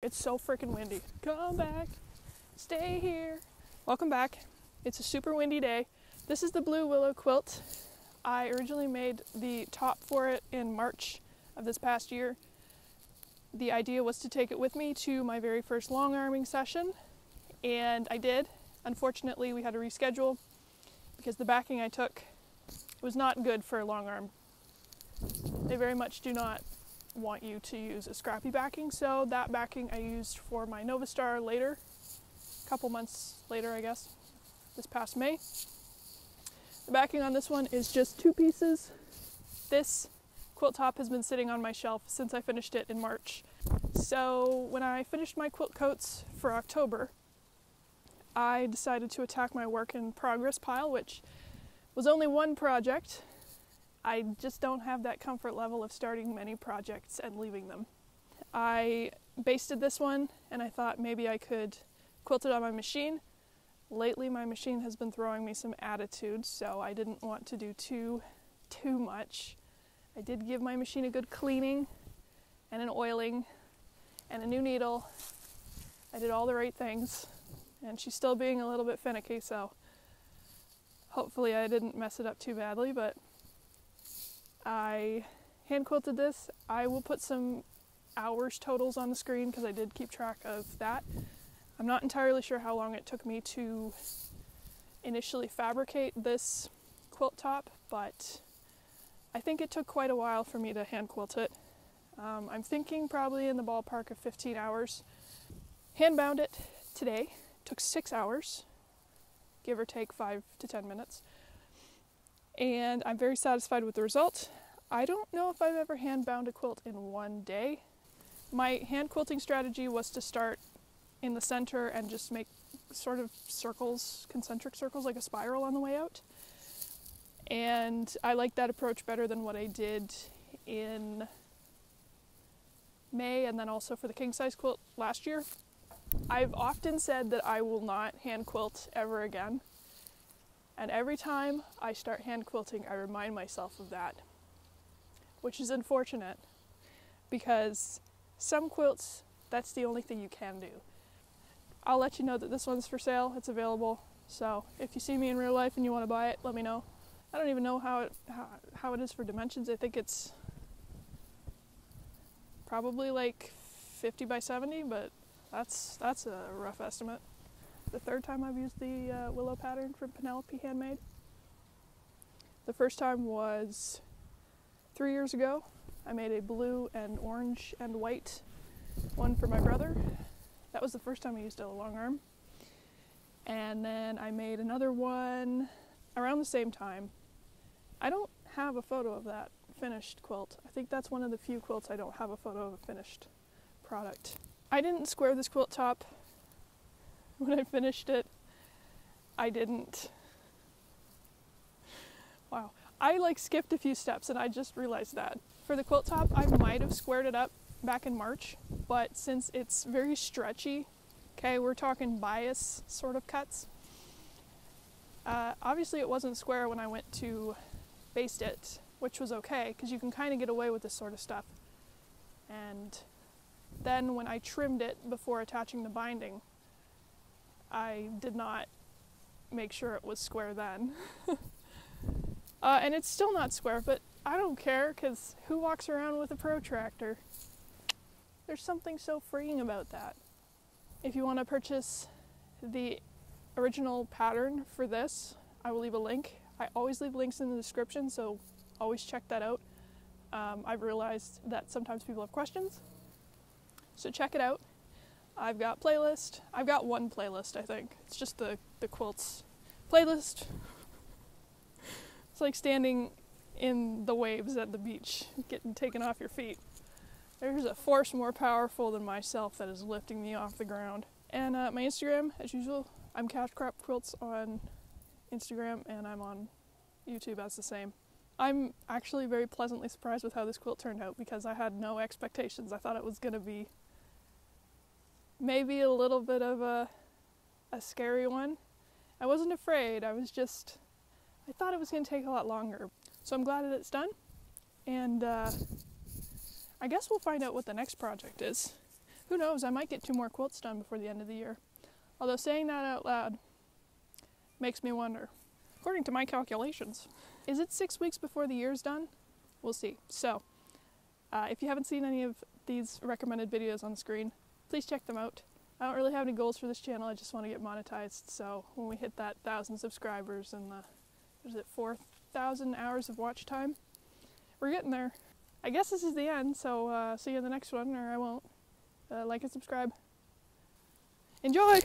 It's so freaking windy. Come back, stay here. Welcome back. It's a super windy day. This is the blue willow quilt. I originally made the top for it in March of this past year. The idea was to take it with me to my very first long arming session, and I did. Unfortunately, we had to reschedule because the backing I took was not good for a long arm. They very much do not want you to use a scrappy backing, so that backing I used for my Nova Star later, a couple months later I guess, this past May. The backing on this one is just 2 pieces. This quilt top has been sitting on my shelf since I finished it in March. So when I finished my quilt coats for October, I decided to attack my work in progress pile, which was only one project. I just don't have that comfort level of starting many projects and leaving them. I basted this one and I thought maybe I could quilt it on my machine. Lately my machine has been throwing me some attitude, so I didn't want to do too much. I did give my machine a good cleaning and an oiling and a new needle. I did all the right things, and she's still being a little bit finicky, so hopefully I didn't mess it up too badly, but I hand quilted this. I will put some hours totals on the screen because I did keep track of that. I'm not entirely sure how long it took me to initially fabricate this quilt top, but I think it took quite a while for me to hand quilt it. I'm thinking probably in the ballpark of 15 hours. Hand bound it today. Took 6 hours, give or take 5 to 10 minutes. And I'm very satisfied with the result. I don't know if I've ever hand bound a quilt in one day. My hand quilting strategy was to start in the center and just make sort of circles, concentric circles, like a spiral on the way out. And I like that approach better than what I did in May and then also for the king size quilt last year. I've often said that I will not hand quilt ever again. And every time I start hand quilting, I remind myself of that, which is unfortunate because some quilts, that's the only thing you can do. I'll let you know that this one's for sale. It's available. So if you see me in real life and you want to buy it, let me know. I don't even know how it is for dimensions. I think it's probably like 50 by 70, but that's a rough estimate. The third time I've used the Willow pattern from Penelope Handmade. The first time was 3 years ago. I made a blue and orange and white one for my brother. That was the first time I used a long arm. And then I made another one around the same time. I don't have a photo of that finished quilt. I think that's one of the few quilts I don't have a photo of a finished product. I didn't square this quilt top when I finished it. I didn't. Wow. I skipped a few steps and I just realized that. For the quilt top, I might have squared it up back in March, but since it's very stretchy, okay, we're talking bias sort of cuts. Obviously it wasn't square when I went to baste it, which was okay, because you can kind of get away with this sort of stuff. And then when I trimmed it before attaching the binding, I did not make sure it was square then. And it's still not square, but I don't care, because who walks around with a protractor? There's something so freeing about that. If you want to purchase the original pattern for this, I will leave a link. I always leave links in the description, so always check that out. I've realized that sometimes people have questions, so check it out. I've got playlist. I've got one playlist, I think. It's just the quilts playlist. It's like standing in the waves at the beach, getting taken off your feet. There's a force more powerful than myself that is lifting me off the ground. And my Instagram, as usual, I'm Cash Crop Quilts on Instagram, and I'm on YouTube as the same. I'm actually very pleasantly surprised with how this quilt turned out because I had no expectations. I thought it was going to be maybe a little bit of a scary one. I wasn't afraid, I thought it was going to take a lot longer. So I'm glad that it's done, and I guess we'll find out what the next project is. Who knows, I might get 2 more quilts done before the end of the year. Although saying that out loud makes me wonder. According to my calculations, is it 6 weeks before the year's done? We'll see. So, if you haven't seen any of these recommended videos on the screen, please check them out. I don't really have any goals for this channel, I just want to get monetized, so when we hit that 1,000 subscribers and the, 4,000 hours of watch time, we're getting there. I guess this is the end, so see you in the next one, or I won't. Like and subscribe. Enjoy!